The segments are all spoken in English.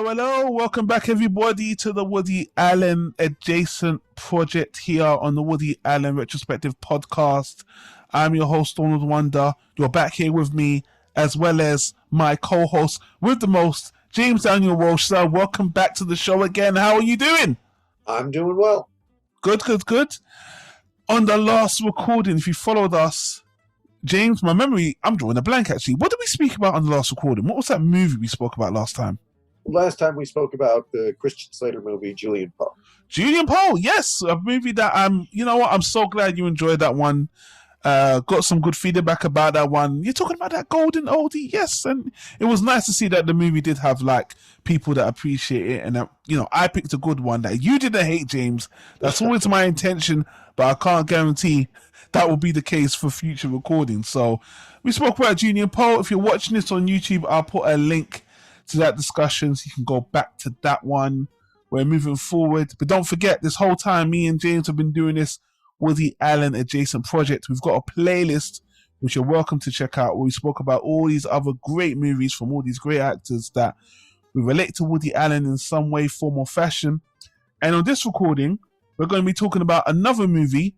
Hello. Welcome back, everybody, to the Woody Allen Adjacent project here on the Woody Allen Retrospective Podcast. I'm your host, Donald Wonder. You're back here with me, as well as my co-host with the most, James Daniel Walsh. Sir, welcome back to the show again. How are you doing? I'm doing well. Good. On the last recording, if you followed us, James, my memory, I'm drawing a blank, actually. What did we speak about on the last recording? What was that movie we spoke about last time? Last time we spoke about the Christian Slater movie, Julian Poe. Julian Poe, yes, a movie that you know what, I'm so glad you enjoyed that one. Got some good feedback about that one. You're talking about that golden oldie, yes, and it was nice to see that the movie did have like people that appreciate it, and you know, I picked a good one that you didn't hate, James. That's always my intention, but I can't guarantee that will be the case for future recordings. So we spoke about Julian Poe. If you're watching this on YouTube, I'll put a link to that discussion so you can go back to that one. We're moving forward, but don't forget, this whole time me and James have been doing this Woody Allen Adjacent project. We've got a playlist which you're welcome to check out, where we spoke about all these other great movies from all these great actors that we relate to Woody Allen in some way, form, or fashion. And on this recording, we're going to be talking about another movie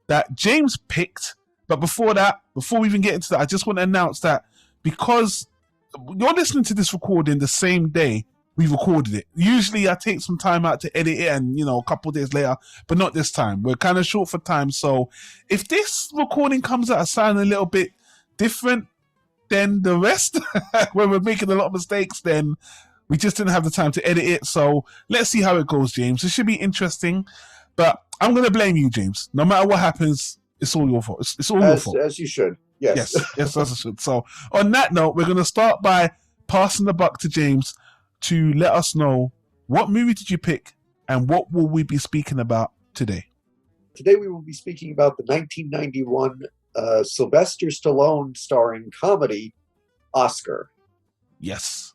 that James picked. But before we even get into that, I just want to announce that because you're listening to this recording the same day we recorded it. Usually I take some time out to edit it and, you know, a couple of days later, but not this time. We're kind of short for time. So if this recording comes out sounding a little bit different than the rest, when we're making a lot of mistakes, then we just didn't have the time to edit it. So let's see how it goes, James. It should be interesting, but I'm going to blame you, James. No matter what happens, it's all your fault. It's all your fault. As you should. Yes, as I should. So on that note, we're going to start by passing the buck to James to let us know, what movie did you pick and what will we be speaking about today? Today we will be speaking about the 1991 Sylvester Stallone starring comedy, Oscar. Yes.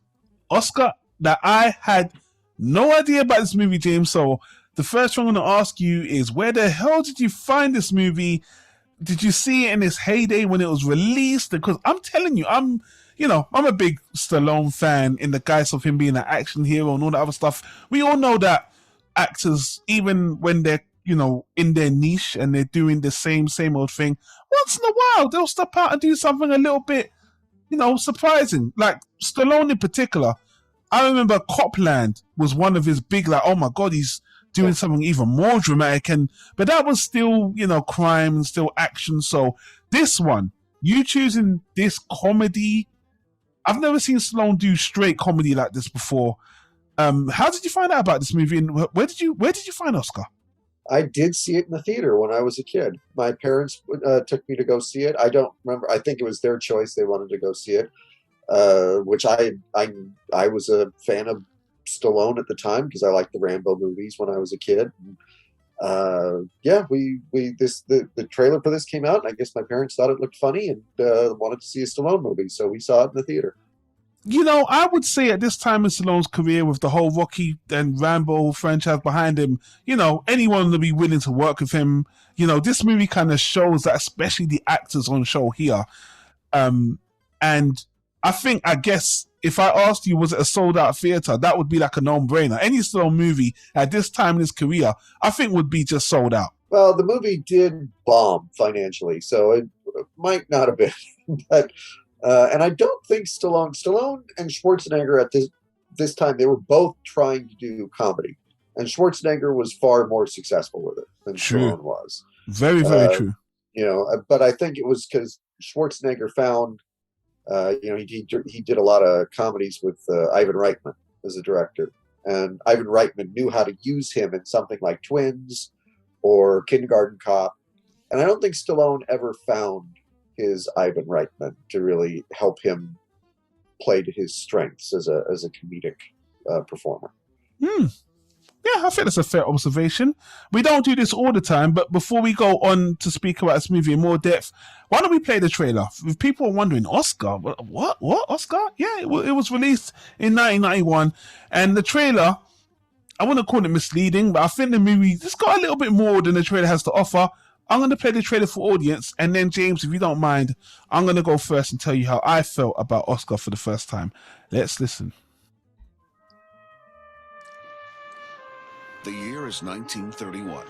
Oscar, that I had no idea about this movie, James. So the first thing I'm going to ask you is, where the hell did you find this movie? Did you see it in its heyday when it was released? Because I'm telling you, I'm a big Stallone fan in the guise of him being an action hero and all that other stuff. We all know that actors, even when they're, you know, in their niche and they're doing the same old thing, once in a while they'll step out and do something a little bit, you know, surprising. Like Stallone in particular, I remember Copland was one of his big, like, oh my God, he's doing something even more dramatic, but that was still, you know, crime and still action. So this one, you choosing this comedy, I've never seen Stallone do straight comedy like this before. How did you find out about this movie, and where did you find Oscar? I did see it in the theater when I was a kid. My parents took me to go see it. I don't remember. I think it was their choice. They wanted to go see it, which I was a fan of Stallone at the time because I liked the Rambo movies when I was a kid. The trailer for this came out, and I guess my parents thought it looked funny and wanted to see a Stallone movie, so we saw it in the theater. You know, I would say at this time in Stallone's career, with the whole Rocky and Rambo franchise behind him, you know, anyone would be willing to work with him. You know, this movie kind of shows that, especially the actors on show here. And I guess if I asked you, was it a sold-out theater, that would be like a no-brainer. Any Stallone movie at this time in his career, I think, would be just sold out. Well, the movie did bomb financially, so it might not have been. But and I don't think Stallone and Schwarzenegger at this time, they were both trying to do comedy, and Schwarzenegger was far more successful with it than Stallone was. Very, very true. You know, but I think it was because Schwarzenegger found. He did a lot of comedies with Ivan Reitman as a director, and Ivan Reitman knew how to use him in something like Twins or Kindergarten Cop, and I don't think Stallone ever found his Ivan Reitman to really help him play to his strengths as a comedic performer. Yeah, I think that's a fair observation. We don't do this all the time, but before we go on to speak about this movie in more depth, why don't we play the trailer? If people are wondering, Oscar? What Oscar? Yeah, it was released in 1991, and the trailer, I wouldn't call it misleading, but I think the movie just got a little bit more than the trailer has to offer. I'm going to play the trailer for audience, and then, James, if you don't mind, I'm going to go first and tell you how I felt about Oscar for the first time. Let's listen. The year is 1931,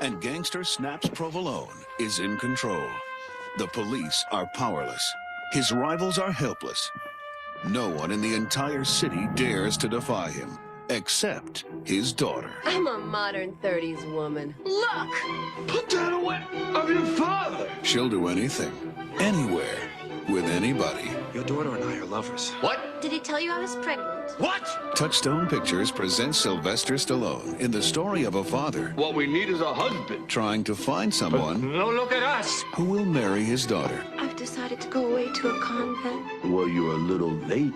and gangster Snaps Provolone is in control. The police are powerless. His rivals are helpless. No one in the entire city dares to defy him, except his daughter. I'm a modern 30s woman. Look! Put that away of your father! She'll do anything, anywhere, with anybody. Your daughter and I are lovers. What? Did he tell you I was pregnant? What? Touchstone Pictures presents Sylvester Stallone in the story of a father What we need is a husband. trying to find someone No, look at us. who will marry his daughter. I've decided to go away to a convent. Well, you're a little late.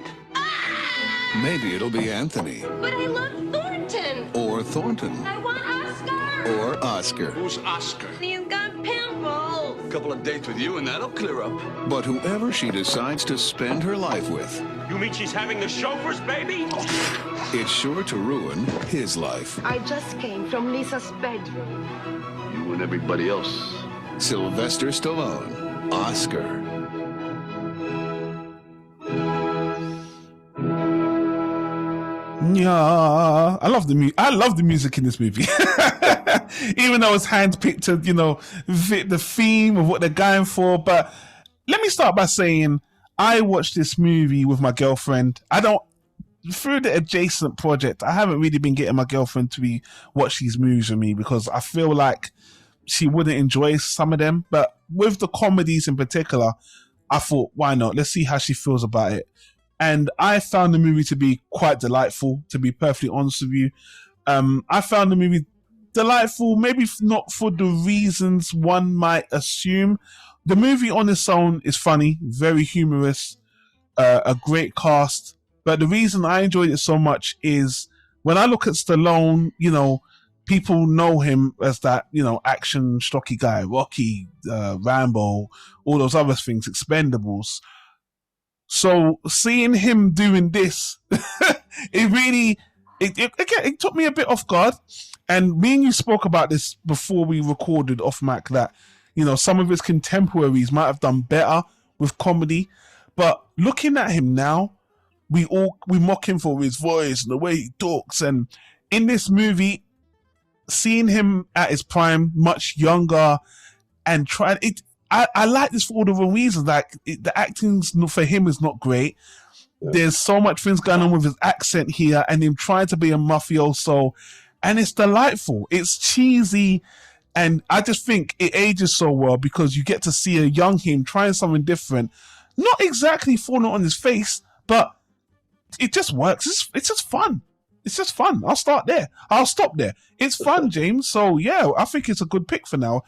Maybe it'll be Anthony, But I love Thornton! or Thornton, I want Oscar! or Oscar. Who's Oscar? He's got pimples! A couple of dates with you and that'll clear up. But whoever she decides to spend her life with, You mean she's having the chauffeur's baby? it's sure to ruin his life. I just came from Lisa's bedroom. You and everybody else. Sylvester Stallone, Oscar. Yeah, I love the music in this movie, even though it's handpicked to fit the theme of what they're going for. But let me start by saying I watched this movie with my girlfriend. Through the Adjacent project, I haven't really been getting my girlfriend to watch these movies with me because I feel like she wouldn't enjoy some of them. But with the comedies in particular, I thought, why not? Let's see how she feels about it. And I found the movie to be quite delightful, to be perfectly honest with you. I found the movie delightful, maybe not for the reasons one might assume. The movie on its own is funny, very humorous, a great cast. But the reason I enjoyed it so much is when I look at Stallone, people know him as that, action stocky guy, Rocky, Rambo, all those other things, Expendables. So seeing him doing this, it took me a bit off guard. And me and you spoke about this before we recorded off mic that, some of his contemporaries might have done better with comedy. But looking at him now, we mock him for his voice and the way he talks. And in this movie, seeing him at his prime, much younger, and trying it. I like this for all the wrong reasons. Like the acting for him is not great. Yeah. There's so much things going on with his accent here, and him trying to be a mafioso, and it's delightful. It's cheesy, and I just think it ages so well because you get to see a young him trying something different, not exactly falling on his face, but it just works. It's just fun. It's just fun. I'll stop there. It's fun, James. So yeah, I think it's a good pick for now.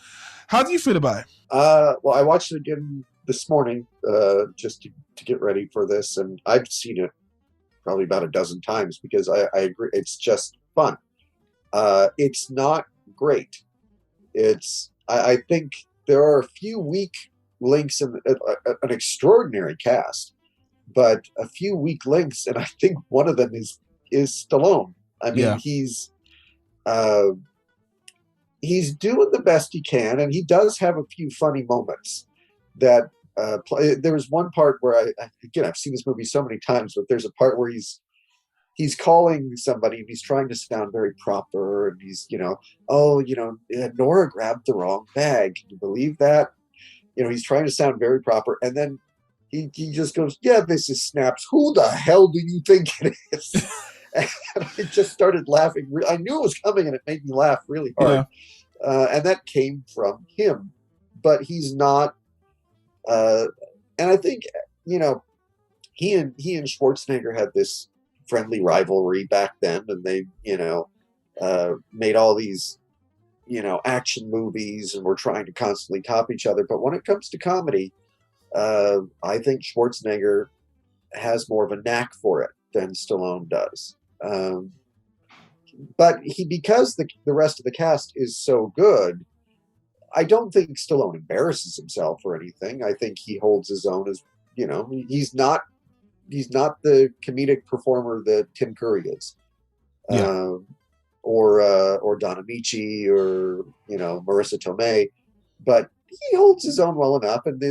How do you feel about it? Well, I watched it again this morning just to get ready for this, and I've seen it probably about a dozen times because I agree. It's just fun. It's not great. I think there are a few weak links in an extraordinary cast, but a few weak links, and I think one of them is Stallone. I mean, yeah. He's doing the best he can, and he does have a few funny moments. That there was one part where I've seen this movie so many times, but there's a part where he's calling somebody and he's trying to sound very proper, and he's Nora grabbed the wrong bag. Can you believe that? He's trying to sound very proper, and then he just goes, "Yeah, this is Snaps. Who the hell do you think it is?" And I just started laughing. I knew it was coming, and it made me laugh really hard. Yeah. And that came from him. But he's not. And I think he and Schwarzenegger had this friendly rivalry back then, and they made all these action movies, and were trying to constantly top each other. But when it comes to comedy, I think Schwarzenegger has more of a knack for it than Stallone does. but because the rest of the cast is so good, I don't think Stallone embarrasses himself or anything. I think he holds his own as, he's not the comedic performer that Tim Curry is. Yeah. Or Don Amici or, Marisa Tomei, but he holds his own well enough, and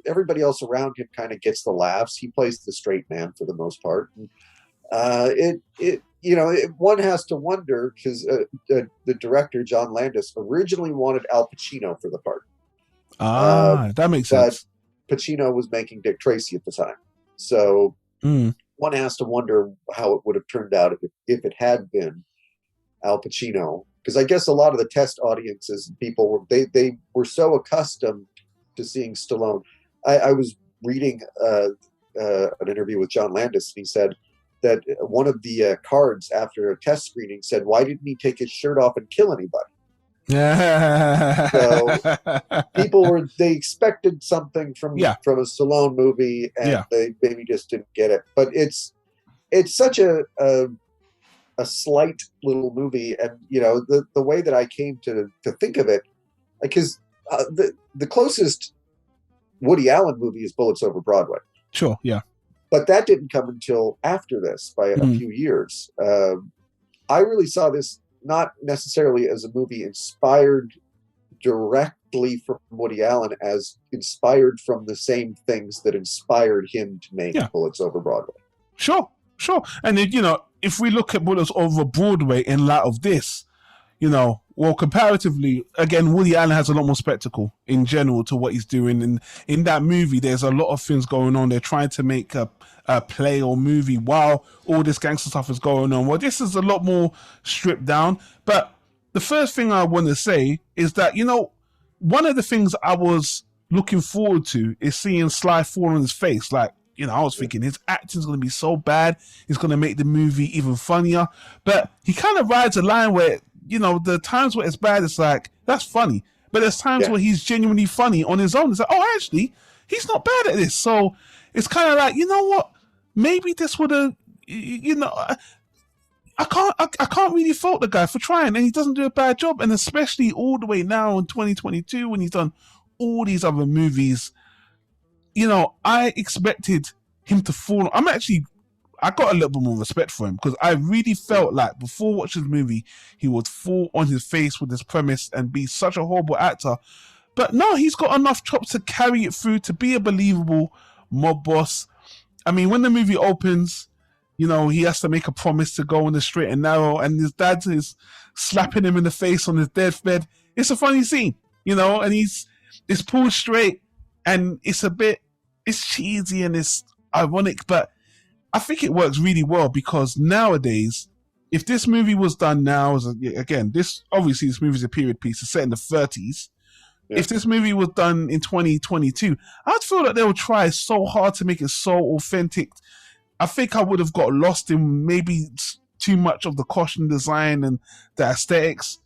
everybody else around him kind of gets the laughs. He plays the straight man for the most part. And, one has to wonder, because the director John Landis originally wanted Al Pacino for the part. That makes sense. But Pacino was making Dick Tracy at the time, so one has to wonder how it would have turned out if it had been Al Pacino. Because I guess a lot of the test audiences and people they were so accustomed to seeing Stallone. I was reading an interview with John Landis, and he said that one of the cards after a test screening said, "Why didn't he take his shirt off and kill anybody?" So people they expected something from a Stallone movie, and they maybe just didn't get it. But it's such a slight little movie, and the way that I came to think of it, because the closest Woody Allen movie is Bullets Over Broadway. Sure, yeah. But that didn't come until after this by a few years. I really saw this not necessarily as a movie inspired directly from Woody Allen, as inspired from the same things that inspired him to make Bullets Over Broadway. Sure. And if we look at Bullets Over Broadway in light of this, well, comparatively, again, Woody Allen has a lot more spectacle in general to what he's doing. And in that movie, there's a lot of things going on. They're trying to make a play or movie while all this gangster stuff is going on. Well, this is a lot more stripped down. But the first thing I want to say is that, one of the things I was looking forward to is seeing Sly fall on his face. Like, I was thinking his acting's going to be so bad, it's going to make the movie even funnier. But he kind of rides a line where, the times where it's bad, it's like, that's funny. But there's times where he's genuinely funny on his own. It's like, oh, actually, he's not bad at this. So it's kind of like, you know what? Maybe this would have, I can't really fault the guy for trying, and he doesn't do a bad job. And especially all the way now in 2022, when he's done all these other movies, I expected him to fall. I got a little bit more respect for him, because I really felt like before watching the movie, he would fall on his face with this premise and be such a horrible actor. But no, he's got enough chops to carry it through, to be a believable mob boss. I mean, when the movie opens, he has to make a promise to go on the straight and narrow, and his dad is slapping him in the face on his deathbed. It's a funny scene, and it's pulled straight, and it's cheesy and it's ironic, but I think it works really well, because nowadays, if this movie was done now, this movie is a period piece, it's set in the 30s. Yeah. If this movie was done in 2022, I'd feel that they would try so hard to make it so authentic. I think I would have got lost in maybe too much of the costume design and the aesthetics.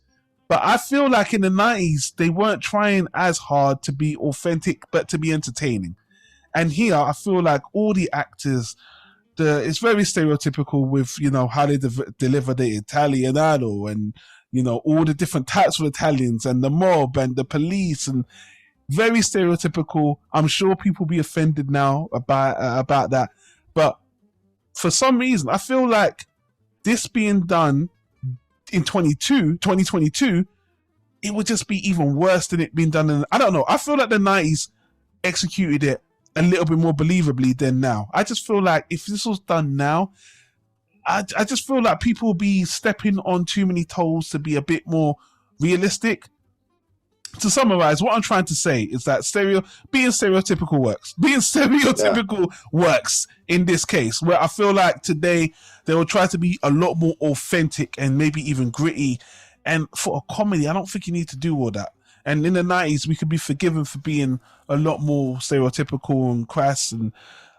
But I feel like in the 90s, they weren't trying as hard to be authentic, but to be entertaining. And here, I feel like all the actors, it's very stereotypical with, how they deliver the Italianado and, all the different types of Italians and the mob and the police, and very stereotypical. I'm sure people will be offended now about that. But for some reason, I feel like this being done in 2022, it would just be even worse than it being done I don't know. I feel like the 90s executed it a little bit more believably than now. I just feel like if this was done now, I just feel like people will be stepping on too many toes to be a bit more realistic. To summarize, what I'm trying to say is that being stereotypical works. Being stereotypical works in this case, where I feel like today they will try to be a lot more authentic and maybe even gritty. And for a comedy, I don't think you need to do all that. And in the 90s, we could be forgiven for being a lot more stereotypical and crass. And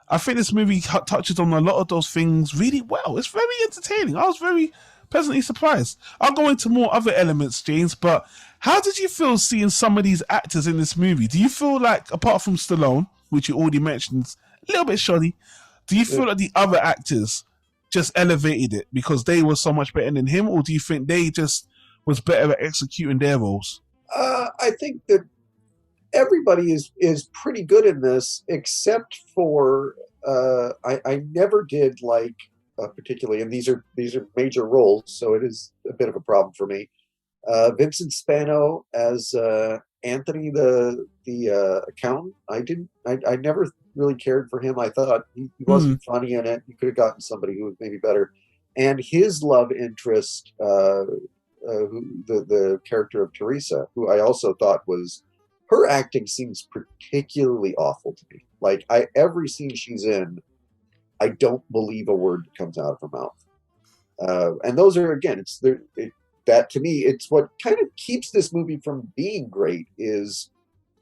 I think this movie touches on a lot of those things really well. It's very entertaining. I was very pleasantly surprised. I'll go into more other elements, James, but how did you feel seeing some of these actors in this movie? Do you feel like, apart from Stallone, which you already mentioned, a little bit shoddy, do you feel like the other actors just elevated it because they were so much better than him, or do you think they just was better at executing their roles? I think that everybody is pretty good in this, except for I never did like particularly, and these are major roles, so it is a bit of a problem for me. Vincent Spano as Anthony, the accountant. I never really cared for him. I thought he wasn't funny in it. You could have gotten somebody who was maybe better. And his love interest, the character of Teresa, who I also thought was, her acting seems particularly awful to me. Like every scene she's in, I don't believe a word that comes out of her mouth. And those are, again, that to me, it's what kind of keeps this movie from being great, is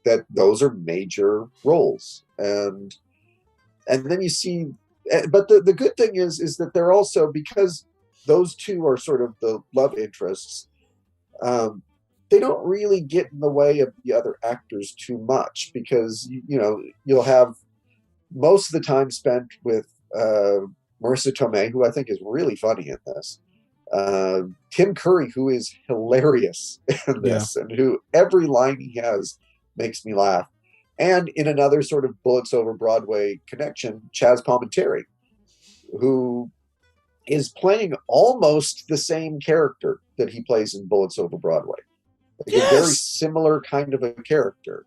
that those are major roles. And then you see, but the good thing is that they're also, because those two are sort of the love interests, they don't really get in the way of the other actors too much, because you'll have most of the time spent with Marisa Tomei, who I think is really funny in this, Tim Curry, who is hilarious in this, and who every line he has makes me laugh, and in another sort of Bullets Over Broadway connection, Chaz Palminteri, who is playing almost the same character that he plays in Bullets Over Broadway. Like a very similar kind of a character.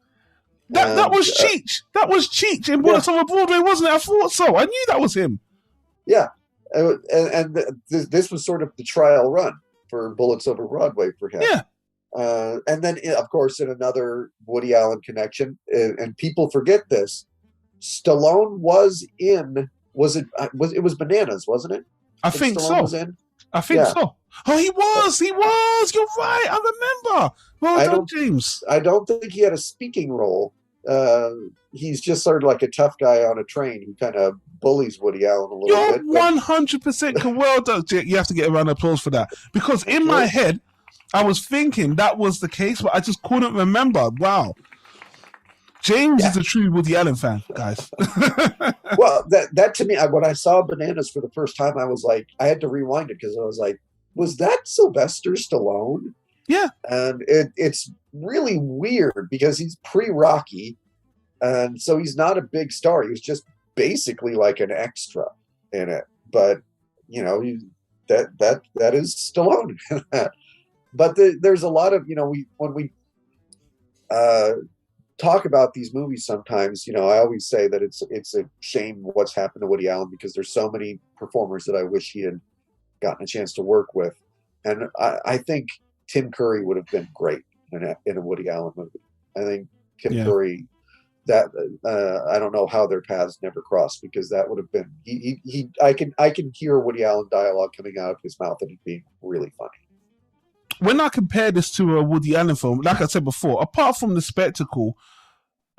That was Cheech. That was Cheech in Bullets Over Broadway, wasn't it? I thought so. I knew that was him. Yeah. And this was sort of the trial run for Bullets Over Broadway for him. Yeah. And then, of course, in another Woody Allen connection, and people forget this, Stallone was Bananas, wasn't it? I think Stallone so. Was in? I think so. Oh, he was. You're right. I remember. Well done, James. I don't think he had a speaking role. He's just sort of like a tough guy on a train who kind of bullies Woody Allen a little bit. You're 100% well done. You have to get a round of applause for that. Because in my head, I was thinking that was the case, but I just couldn't remember. Wow. James is a true Woody Allen fan, guys. Well, that to me, when I saw Bananas for the first time, I was like, I had to rewind it, because I was like, was that Sylvester Stallone? Yeah. And it's really weird, because he's pre-Rocky, and so he's not a big star. He was just basically like an extra in it. But, that is Stallone. But there's a lot of, when we talk about these movies sometimes, I always say that it's a shame what's happened to Woody Allen, because there's so many performers that I wish he had gotten a chance to work with. And I think Tim Curry would have been great in a Woody Allen movie. I think Tim Curry, that I don't know how their paths never crossed, because that would have been I can hear Woody Allen dialogue coming out of his mouth and it being really funny. When I compare this to a Woody Allen film, like I said before, apart from the spectacle,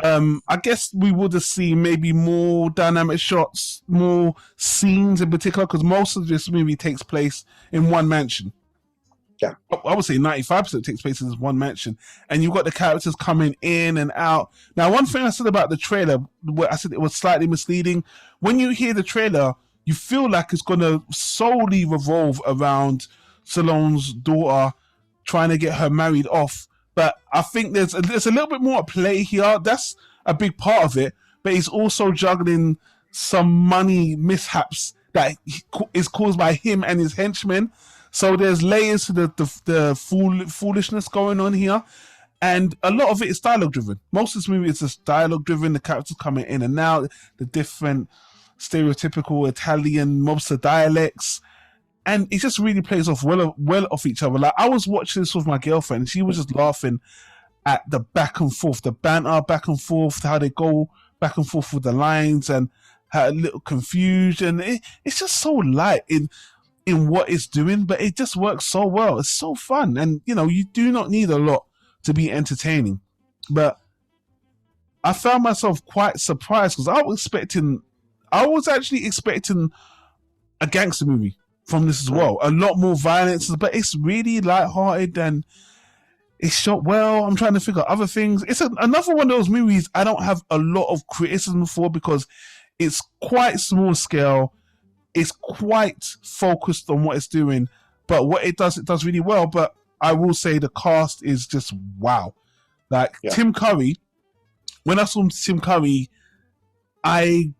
I guess we would have seen maybe more dynamic shots, more scenes in particular, because most of this movie takes place in one mansion. Yeah. I would say 95% takes place in this one mansion. And you've got the characters coming in and out. Now, one thing I said about the trailer, I said it was slightly misleading. When you hear the trailer, you feel like it's going to solely revolve around Stallone's daughter trying to get her married off. But I think there's a little bit more at play here. That's a big part of it. But he's also juggling some money mishaps that is caused by him and his henchmen. So there's layers to the foolishness going on here. And a lot of it is dialogue driven. Most of this movie is just dialogue driven. The characters coming in and out, the different stereotypical Italian mobster dialects. And it just really plays off well off each other. Like, I was watching this with my girlfriend, and she was just laughing at the back and forth, the banter back and forth, how they go back and forth with the lines, and how a little confusion. It's just so light in what it's doing, but it just works so well. It's so fun, and you do not need a lot to be entertaining. But I found myself quite surprised, because I was actually expecting a gangster movie from this as well. A lot more violence, but it's really lighthearted and it's shot well. I'm trying to figure out other things. It's another one of those movies I don't have a lot of criticism for, because it's quite small scale. it's quite focused on what it's doing, but what it does really well. But I will say the cast is just wow. Like Tim Curry, when I saw Tim Curry, I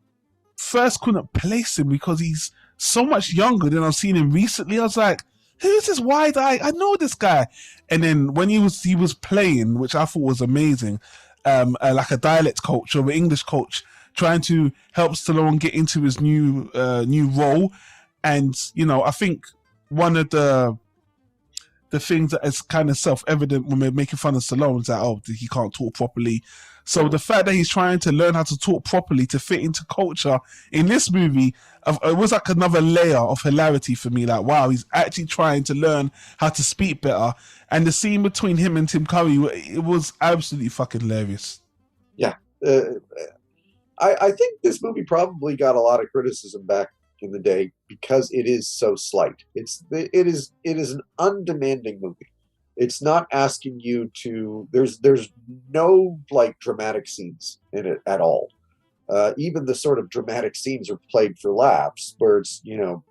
first couldn't place him because he's so much younger than I've seen him recently. I was like, who's this wide eye? I know this guy. And then when he was playing, which I thought was amazing, like a dialect coach or an English coach, trying to help Stallone get into his new role. And, you know, I think one of the things that is kind of self-evident when we're making fun of Stallone is that, oh, he can't talk properly. So the fact that he's trying to learn how to talk properly to fit into culture in this movie, it was like another layer of hilarity for me. Like, wow, he's actually trying to learn how to speak better. And the scene between him and Tim Curry, it was absolutely fucking hilarious. Yeah. I think this movie probably got a lot of criticism back in the day because it is so slight. It is an undemanding movie. It's not asking you to. There's no like dramatic scenes in it at all. Even the sort of dramatic scenes are played for laughs, where it's Tim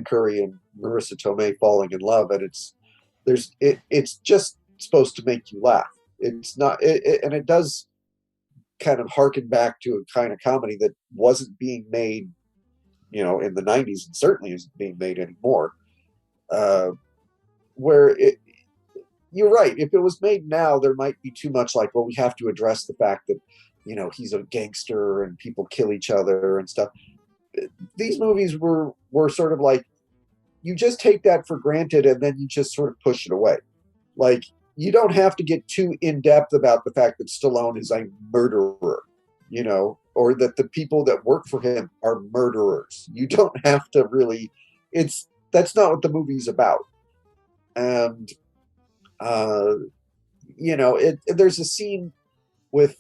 Curry and Marisa Tomei falling in love, and it's just supposed to make you laugh. It's not, and it does kind of harken back to a kind of comedy that wasn't being made, in the 90s, and certainly isn't being made anymore. You're right. If it was made now, there might be too much like, well, we have to address the fact that, he's a gangster and people kill each other and stuff. These movies were sort of like, you just take that for granted and then you just sort of push it away. Like, you don't have to get too in depth about the fact that Stallone is a murderer, or that the people that work for him are murderers. You don't have to really, that's not what the movie's about. And, there's a scene with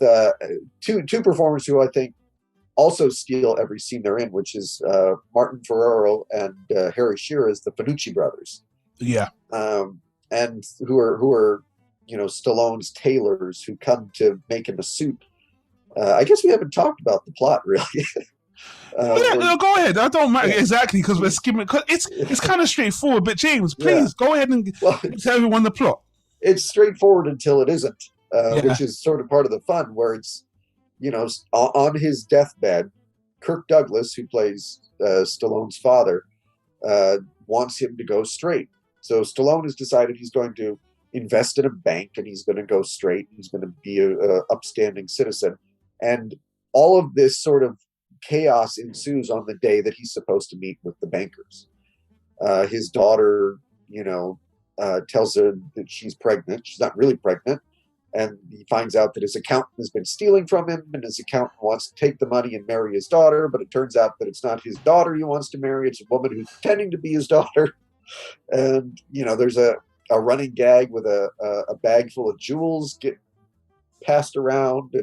two performers who I think also steal every scene they're in, which is Martin Ferrero and Harry Shearer as the Panucci brothers. Yeah. And who are Stallone's tailors who come to make him a suit. I guess we haven't talked about the plot really. No, go ahead. I don't mind exactly because we're skimming. Cause it's kind of straighthtforward. But James, please go ahead and tell everyone the plot. It's straightforward until it isn't, which is sort of part of the fun. Where it's on his deathbed, Kirk Douglas, who plays Stallone's father, wants him to go straight. So Stallone has decided he's going to invest in a bank and he's going to go straight. He's going to be a upstanding citizen. And all of this sort of chaos ensues on the day that he's supposed to meet with the bankers. His daughter, tells him that she's pregnant. She's not really pregnant. And he finds out that his accountant has been stealing from him, and his accountant wants to take the money and marry his daughter. But it turns out that it's not his daughter he wants to marry. It's a woman who's pretending to be his daughter. And, there's a running gag with a bag full of jewels get passed around.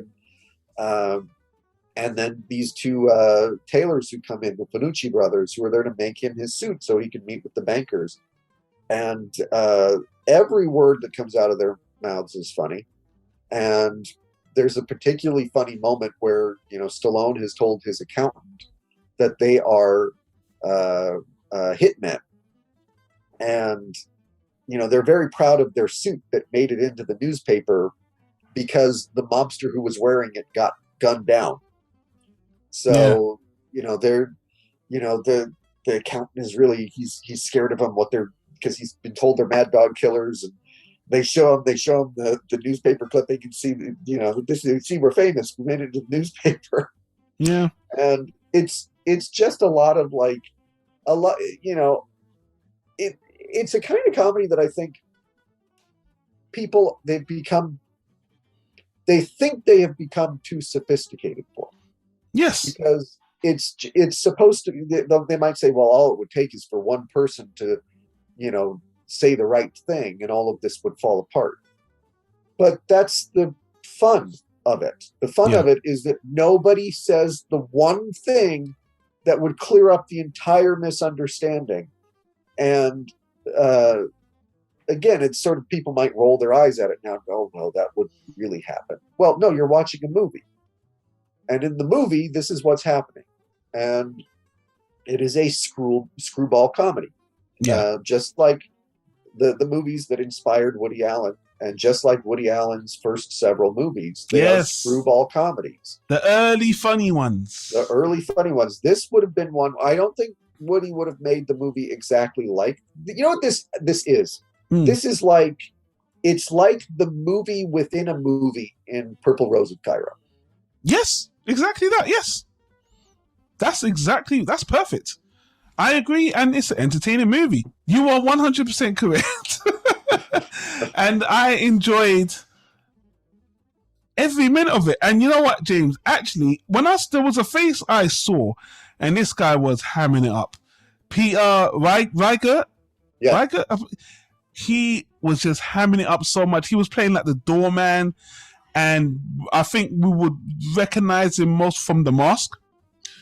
And then these two tailors who come in, the Panucci brothers, who are there to make him his suit so he can meet with the bankers. And every word that comes out of their mouths is funny. And there's a particularly funny moment where, Stallone has told his accountant that they are hitmen. And, they're very proud of their suit that made it into the newspaper because the mobster who was wearing it got gunned down. So, the accountant is really, he's scared of them, because he's been told they're mad dog killers, and they show him the newspaper clipping and see, see we're famous. We made it into the newspaper. Yeah. And it's just a lot, it's a kind of comedy that I think people, they think they have become too sophisticated for. Yes. Because it's supposed to, they might say, well, all it would take is for one person to, say the right thing and all of this would fall apart. But that's the fun of it. The fun of it is that nobody says the one thing that would clear up the entire misunderstanding. And again, it's sort of, people might roll their eyes at it now and go, well, that would really happen. Well, no, you're watching a movie. And in the movie, this is what's happening. And it is a screwball comedy. Yeah. Just like the movies that inspired Woody Allen, and just like Woody Allen's first several movies, they are screwball comedies. The early funny ones. The early funny ones. This would have been one. I don't think Woody would have made the movie exactly like. You know what this is? This is like, it's like the movie within a movie in Purple Rose of Cairo. Yes, exactly that. Yes, that's perfect. I agree, and it's an entertaining movie. You are 100% correct. And I enjoyed every minute of it. And you know what, James? Actually, there was a face I saw, and this guy was hamming it up. Peter Riegert? Yeah. Riegert? He was just hamming it up so much. He was playing like the doorman, and I think we would recognize him most from The Mask.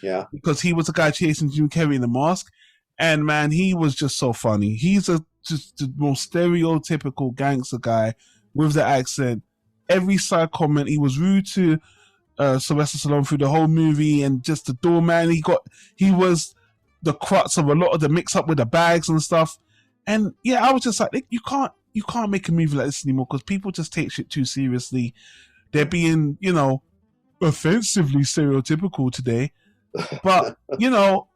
Yeah. Because he was the guy chasing Jim Carrey in The Mask. And man, he was just so funny. He's just the most stereotypical gangster guy with the accent. Every side comment, he was rude to Sylvester Stallone through the whole movie, and just the doorman. He was the crux of a lot of the mix up with the bags and stuff. And yeah, I was just like, you can't make a movie like this anymore, because people just take shit too seriously. They're being, offensively stereotypical today. But,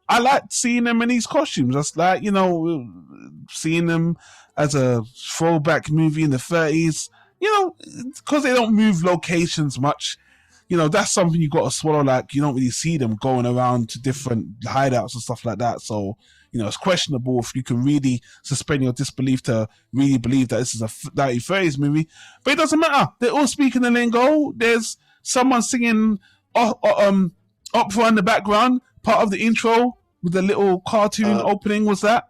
I liked seeing them in these costumes. That's like, seeing them as a throwback movie in the 30s, because they don't move locations much. That's something you got to swallow. Like, you don't really see them going around to different hideouts and stuff like that. So, it's questionable if you can really suspend your disbelief to really believe that this is a 1930s movie. But it doesn't matter. They're all speaking the lingo. There's someone singing opera in the background, part of the intro with the little cartoon opening was that.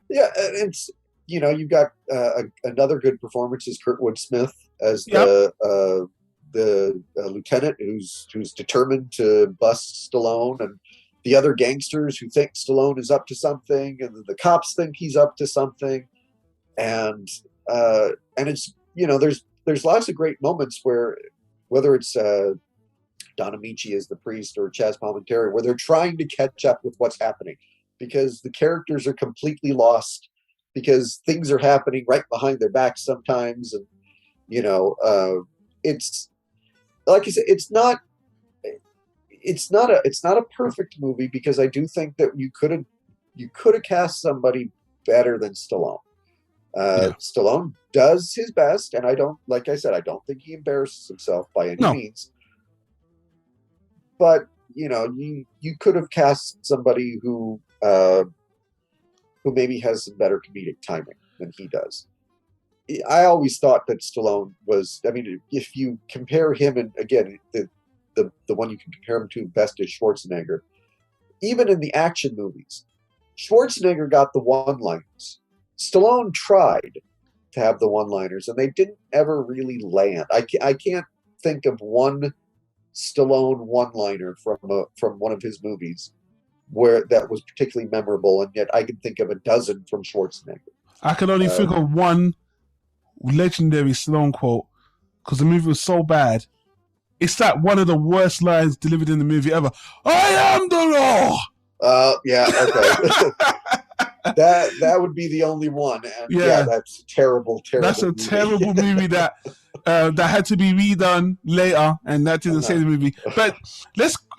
Yeah, it's you've got another good performance is Kurtwood Smith as the lieutenant who's determined to bust Stallone, and the other gangsters who think Stallone is up to something, and the cops think he's up to something, and it's there's lots of great moments where, whether it's Don Amici as the priest or Chaz Palminteri, where they're trying to catch up with what's happening, because the characters are completely lost, because things are happening right behind their backs sometimes. And, it's, like I said, it's not a perfect movie, because I do think that you could have cast somebody better than Stallone. Stallone does his best, and I don't think he embarrasses himself by any means. But you could have cast somebody who maybe has some better comedic timing than he does. I always thought that Stallone was. I mean, if you compare him, and again, the one you can compare him to best is Schwarzenegger. Even in the action movies, Schwarzenegger got the one-liners. Stallone tried to have the one-liners, and they didn't ever really land. I can't think of one Stallone one-liner from one of his movies where that was particularly memorable, and yet I can think of a dozen from Schwarzenegger. I can only think of one legendary Stallone quote, because the movie was so bad. It's like one of the worst lines delivered in the movie ever. I am the law. Yeah, okay. that would be the only one. And yeah, that's terrible. That's a terrible movie that had to be redone later, and that didn't save the movie. But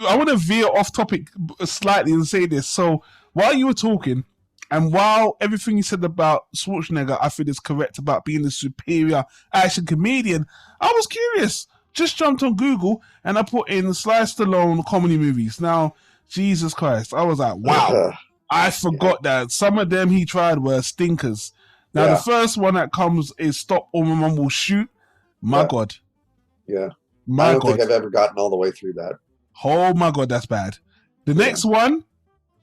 I want to veer off topic slightly and say this. So while you were talking, and while everything you said about Schwarzenegger, I feel is correct about being the superior action comedian, I was curious. Just jumped on Google and I put in Sly Stallone comedy movies. Now, Jesus Christ, I was like, wow. I forgot that some of them he tried were stinkers. Now, the first one that comes is Stop or My Mom Will Shoot. My God. Yeah. I don't think I've ever gotten all the way through that. Oh my God, that's bad. The next one,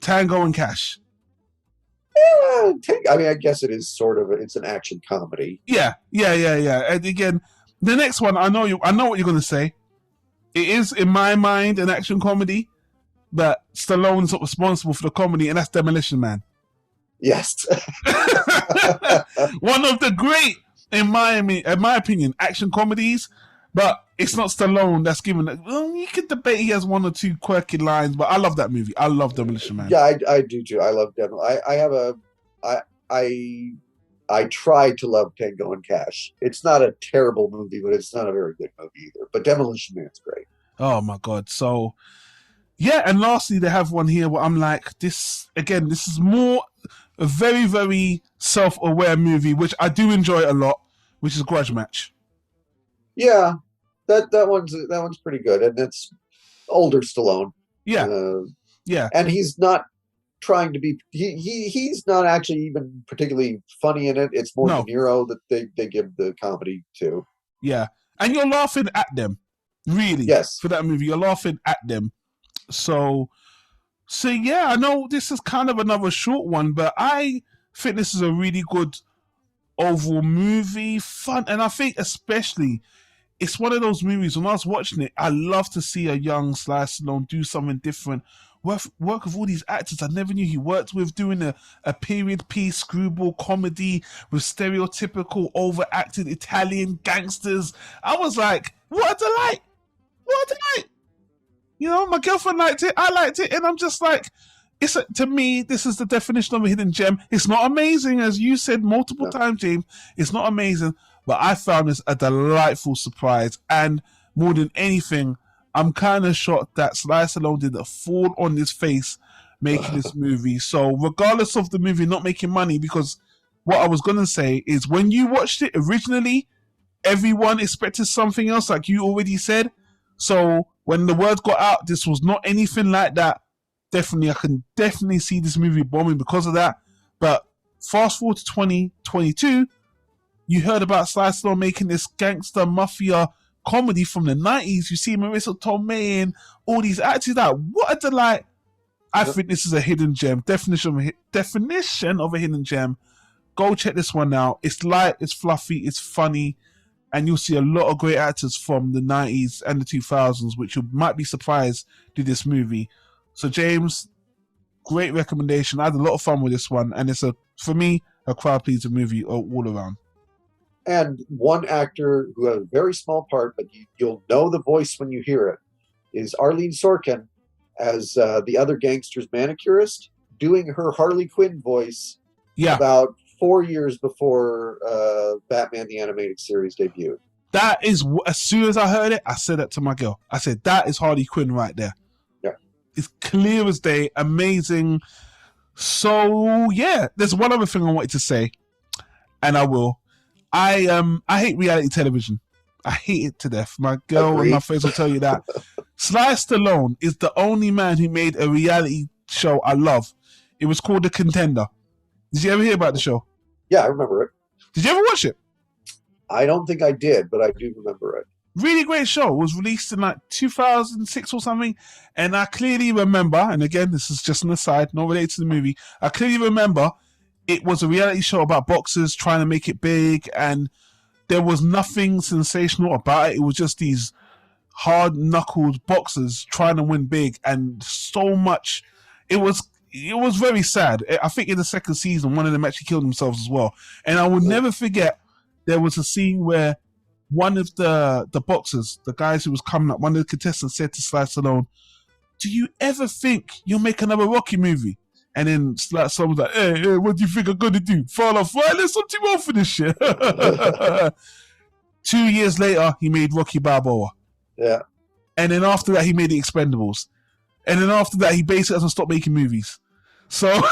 Tango and Cash. Yeah, I mean, I guess it is it's an action comedy. Yeah. And again, the next one, I know what you're going to say. It is, in my mind, an action comedy, but Stallone's not responsible for the comedy, and that's Demolition Man. Yes. One of the great, in my opinion, action comedies, but it's not Stallone that's given it. Well, you could debate he has one or two quirky lines, but I love that movie. I love Demolition Man. Yeah, I do too. I love Demolition. I try to love Tango and Cash. It's not a terrible movie, but it's not a very good movie either. But Demolition Man's great. Oh my god! So yeah, and lastly, they have one here where I'm like, this again. This is more a very, very self-aware movie, which I do enjoy a lot, which is Grudge Match. Yeah, that one's pretty good, and it's older Stallone. Yeah, yeah, and he's not trying to be. He's not actually even particularly funny in it. It's more De Niro that they give the comedy to. Yeah, and you're laughing at them, really. Yes, for that movie, you're laughing at them. So yeah, I know this is kind of another short one, but I think this is a really good overall movie, fun, and I think especially it's one of those movies. When I was watching it, I love to see a young Sly Stallone do something different. Work with all these actors I never knew he worked with, doing a period piece screwball comedy with stereotypical overacted Italian gangsters. I was like, what a delight! What a delight! You know, my girlfriend liked it, I liked it, and I'm just like, to me, this is the definition of a hidden gem. It's not amazing, as you said multiple times, James. It's not amazing, but I found this a delightful surprise, and more than anything, I'm kind of shocked that Sly Stallone didn't fall on his face making this movie. So regardless of the movie not making money, because what I was going to say is when you watched it originally, everyone expected something else, like you already said. So when the word got out, this was not anything like that. I can definitely see this movie bombing because of that. But fast forward to 2022, you heard about Sly Stallone making this gangster mafia comedy from the 90s. You see Marisa Tomei and all these actors. Like, what a delight. I think this is a hidden gem. Definition of a hidden gem. Go check this one out. It's light, it's fluffy, it's funny, and you'll see a lot of great actors from the 90s and the 2000s, which you might be surprised to this movie. So James, great recommendation. I had a lot of fun with this one, and it's for me, a crowd pleaser movie all around. And one actor who has a very small part, but you'll know the voice when you hear it, is Arlene Sorkin as the other gangster's manicurist, doing her Harley Quinn voice about 4 years before Batman the Animated Series debuted. That is, as soon as I heard it, I said that to my girl. I said, that is Harley Quinn right there. Yeah. It's clear as day, amazing. So, yeah, there's one other thing I wanted to say, and I will. I hate reality television. I hate it to death. My girl and my friends will tell you that. Sly Stallone is the only man who made a reality show I love. It was called The Contender. Did you ever hear about the show? Yeah, I remember it. Did you ever watch it? I don't think I did, but I do remember it. Really great show. It was released in like 2006 or something. And I clearly remember, and again, this is just an aside, not related to the movie. I clearly remember it was a reality show about boxers trying to make it big, and there was nothing sensational about it. It was just these hard-knuckled boxers trying to win big, and so much. It was very sad. I think in the second season, one of them actually killed themselves as well. And I will never forget, there was a scene where one of the boxers, the guys who was coming up, one of the contestants said to Sly Stallone, "Do you ever think you'll make another Rocky movie?" And then someone's like, hey, what do you think I'm going to do? Fall off? Right, let's not do for this shit. 2 years later, he made Rocky Balboa. Yeah. And then after that, he made The Expendables. And then after that, he basically hasn't stopped making movies. So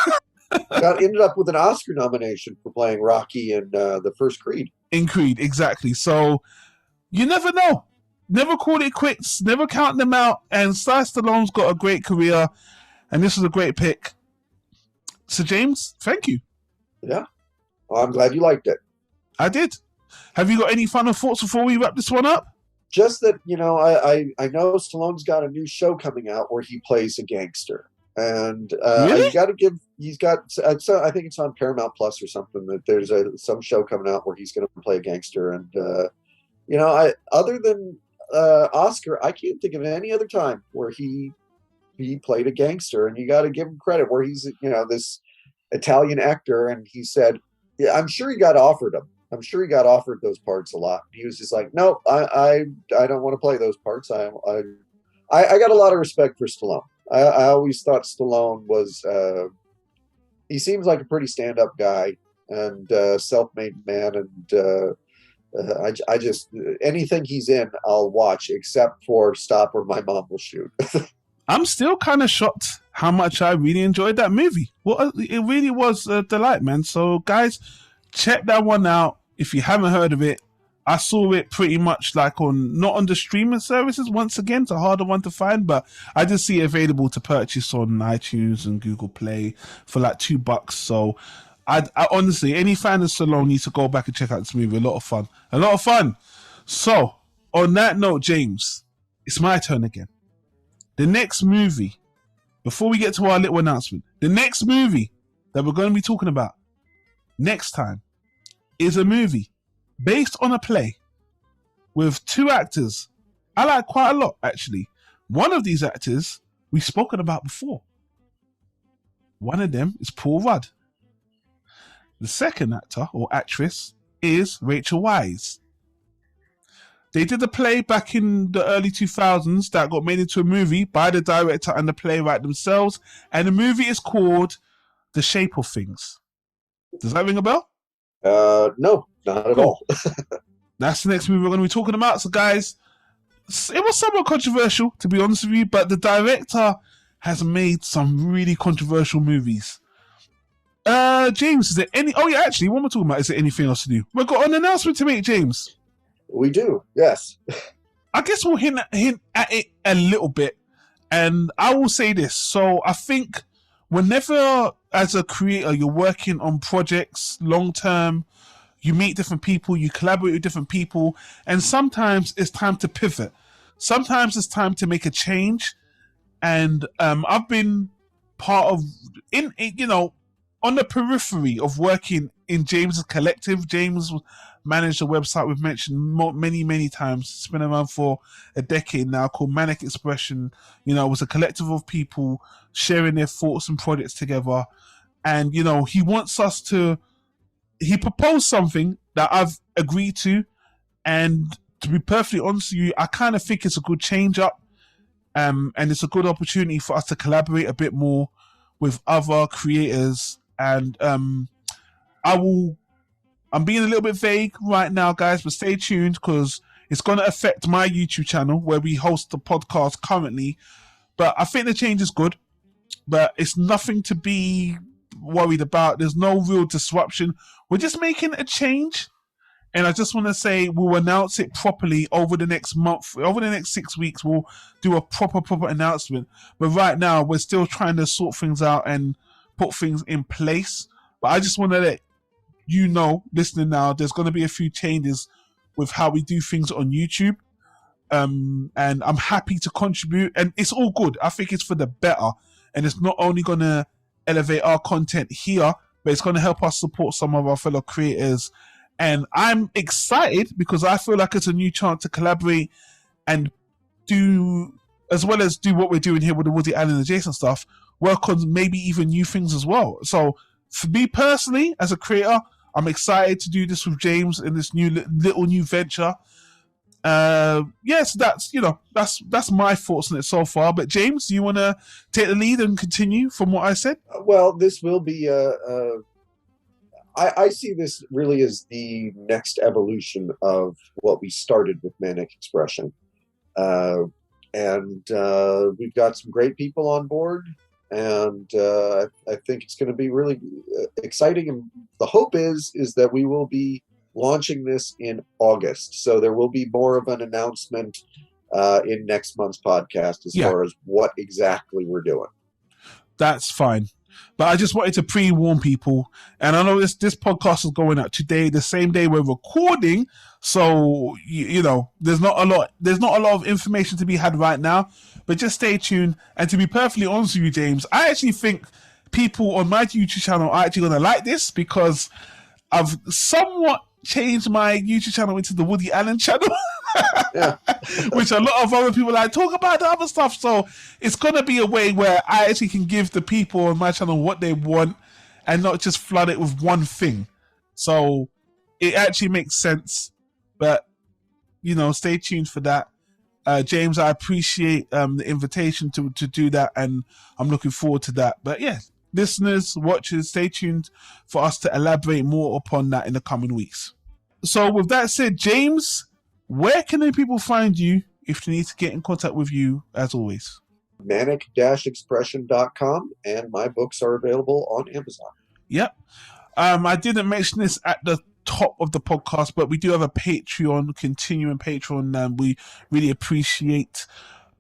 ended up with an Oscar nomination for playing Rocky in the first Creed. In Creed, exactly. So you never know. Never call it quits. Never count them out. And Sly Stallone's got a great career. And this was a great pick. So, James, thank you. Yeah. Well, I'm glad you liked it. I did. Have you got any final thoughts before we wrap this one up? Just that, I know Stallone's got a new show coming out where he plays a gangster. And really? I think it's on Paramount Plus or something, that there's some show coming out where he's going to play a gangster. And, other than Oscar, I can't think of any other time where he played a gangster, and you got to give him credit where he's, this Italian actor. And he said, yeah, I'm sure he got offered him. I'm sure he got offered those parts a lot. He was just like, no, I don't want to play those parts. I got a lot of respect for Stallone. I always thought Stallone was. He seems like a pretty stand-up guy and self-made man, and I just anything he's in, I'll watch, except for Stop or My Mom Will Shoot. I'm still kind of shocked how much I really enjoyed that movie. Well, it really was a delight, man. So, guys, check that one out if you haven't heard of it. I saw it pretty much like not on the streaming services. Once again, it's a harder one to find, but I just see it available to purchase on iTunes and Google Play for like $2. So, I honestly, any fan of Stallone needs to go back and check out this movie. A lot of fun. So, on that note, James, it's my turn again. The next movie, before we get to our little announcement, the next movie that we're going to be talking about next time is a movie based on a play with two actors I like quite a lot, actually. One of these actors we've spoken about before. One of them is Paul Rudd. The second actor or actress is Rachel Weisz. They did a play back in the early 2000s that got made into a movie by the director and the playwright themselves, and the movie is called The Shape of Things. Does that ring a bell? No, not at all. That's the next movie we're going to be talking about. So, guys, it was somewhat controversial, to be honest with you, but the director has made some really controversial movies. James, is there any... Oh, yeah, actually, what am I talking about? Is there anything else to do? We've got an announcement to make, James. We do, yes. I guess we'll hint at it a little bit, and I will say this. So I think whenever, as a creator, you're working on projects long-term, you meet different people, you collaborate with different people, and sometimes it's time to pivot. Sometimes it's time to make a change, and I've been part of, on the periphery of working in James's collective. James managed a website we've mentioned many times. It's been around for a decade now, called Manic Expression. It was a collective of people sharing their thoughts and projects together. And, he wants us to... He proposed something that I've agreed to. And to be perfectly honest with you, I kind of think it's a good change up. And it's a good opportunity for us to collaborate a bit more with other creators. And I'm being a little bit vague right now, guys, but stay tuned because it's going to affect my YouTube channel where we host the podcast currently. But I think the change is good, but it's nothing to be worried about. There's no real disruption. We're just making a change. And I just want to say we'll announce it properly over the next month. Over the next 6 weeks, we'll do a proper announcement. But right now, we're still trying to sort things out and put things in place. But I just want to let listening now, there's going to be a few changes with how we do things on YouTube. And I'm happy to contribute. And it's all good. I think it's for the better. And it's not only going to elevate our content here, but it's going to help us support some of our fellow creators. And I'm excited because I feel like it's a new chance to collaborate and do, as well as do what we're doing here with the Woody Allen Adjacent stuff, work on maybe even new things as well. So for me personally, as a creator, I'm excited to do this with James in this little new venture. Yes, that's my thoughts on it so far. But James, do you want to take the lead and continue from what I said? Well, this will be I see this really as the next evolution of what we started with Manic Expression. And we've got some great people on board. And I think it's going to be really exciting. And the hope is that we will be launching this in August. So there will be more of an announcement in next month's podcast as far as what exactly we're doing. That's fine. But I just wanted to pre-warn people. And I know this podcast is going out today, the same day we're recording. So, there's not a lot of information to be had right now. But just stay tuned. And to be perfectly honest with you, James, I actually think people on my YouTube channel are actually going to like this because I've somewhat changed my YouTube channel into the Woody Allen channel. Which a lot of other people talk about the other stuff. So it's going to be a way where I actually can give the people on my channel what they want and not just flood it with one thing. So it actually makes sense. But, stay tuned for that. James, I appreciate the invitation to do that, and I'm looking forward to that. But yeah, listeners, watchers, stay tuned for us to elaborate more upon that in the coming weeks. So with that said, James, where can the people find you if they need to get in contact with you, as always? Manic-expression.com, and my books are available on Amazon. Yep. I didn't mention this at the top of the podcast, but we do have a Patreon, continuing Patreon, we really appreciate.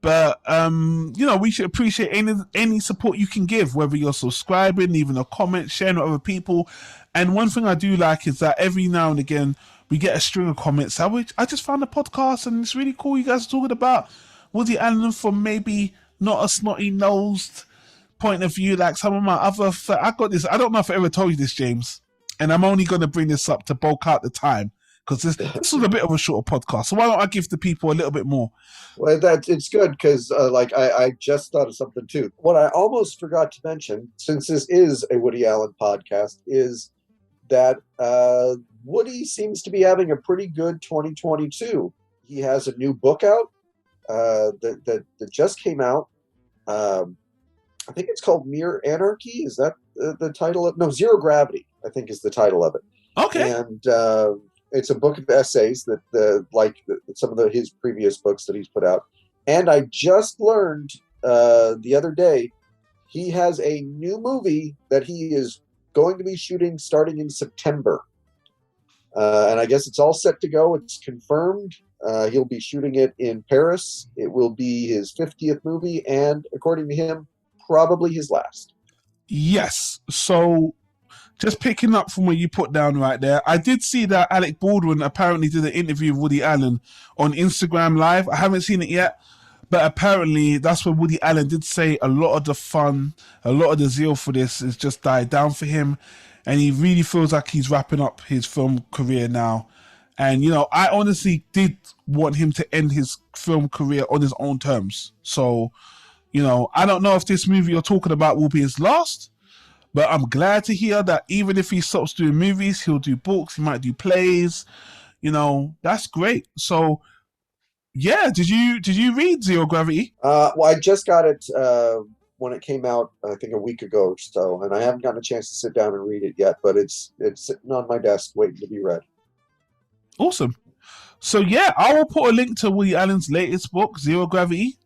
But we should appreciate any support you can give, whether you're subscribing, leaving a comment, sharing with other people. And one thing I do like is that every now and again we get a string of comments. I just found a podcast and it's really cool. You guys are talking about Woody Allen from maybe not a snotty-nosed point of view like some of my other. I got this. I don't know if I ever told you this, James, and I'm only going to bring this up to bulk out the time, because this was a bit of a shorter podcast. So why don't I give the people a little bit more? Well, it's good because I just thought of something too. What I almost forgot to mention, since this is a Woody Allen podcast, is that Woody seems to be having a pretty good 2022. He has a new book out that just came out. I think it's called Mere Anarchy. Is that the title of? No, Zero Gravity, I think, is the title of it. Okay. And it's a book of essays that some of his previous books that he's put out. And I just learned the other day he has a new movie that he is going to be shooting starting in September. And I guess it's all set to go. It's confirmed. He'll be shooting it in Paris. It will be his 50th movie, and according to him, probably his last. Yes. So just picking up from what you put down right there, I did see that Alec Baldwin apparently did an interview with Woody Allen on Instagram Live. I haven't seen it yet, but apparently that's where Woody Allen did say a lot of the fun, a lot of the zeal for this has just died down for him, and he really feels like he's wrapping up his film career now. And, I honestly did want him to end his film career on his own terms. So, I don't know if this movie you're talking about will be his last, but I'm glad to hear that even if he stops doing movies, he'll do books, he might do plays. That's great. So, yeah, did you read Zero Gravity? Well, I just got it when it came out, I think a week ago or so, and I haven't gotten a chance to sit down and read it yet, but it's sitting on my desk waiting to be read. Awesome. So yeah, I will put a link to Woody Allen's latest book, Zero Gravity,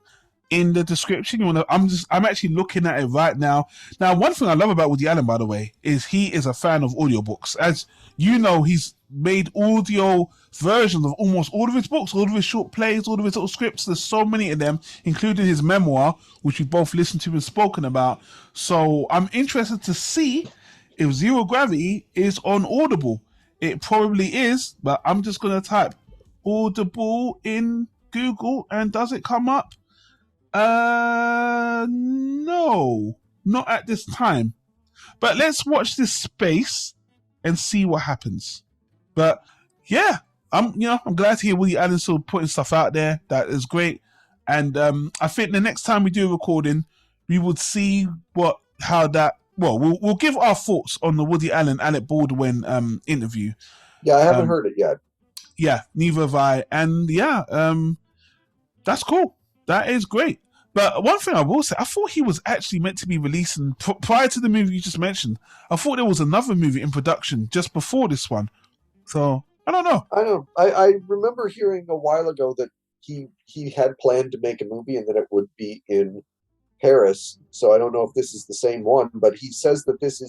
in the description. I'm actually looking at it right now. Now, one thing I love about Woody Allen, by the way, is he is a fan of audiobooks. As you know, he's made audio versions of almost all of his books, all of his short plays, all of his little scripts. There's so many of them, including his memoir, which we both listened to and spoken about. So I'm interested to see if Zero Gravity is on Audible. It probably is, but I'm just going to type Audible in Google, and does it come up? No, not at this time. But let's watch this space and see what happens. But yeah, I'm glad to hear Woody Allen still putting stuff out there. That is great. And I think the next time we do a recording, we would see we'll give our thoughts on the Woody Allen Alec Baldwin interview. Yeah, I haven't heard it yet. Yeah, neither have I. And yeah, that's cool. That is great. But one thing I will say, I thought he was actually meant to be releasing prior to the movie you just mentioned. I thought there was another movie in production just before this one. So I don't know. I remember hearing a while ago that he had planned to make a movie and that it would be in Paris. So I don't know if this is the same one, but he says that this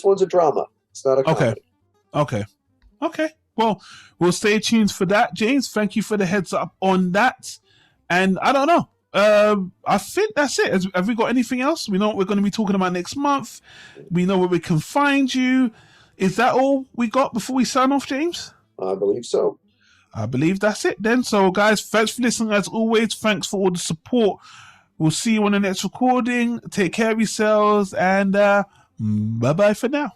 one's a drama. It's not a comedy. Okay. Well, we'll stay tuned for that, James. Thank you for the heads up on that. And I don't know. I think that's it. Have we got anything else? We know what we're going to be talking about next month. We know where we can find you. Is that all we got before we sign off, James? I believe so. I believe that's it then. So, guys, thanks for listening as always. Thanks for all the support. We'll see you on the next recording. Take care of yourselves, and bye-bye for now.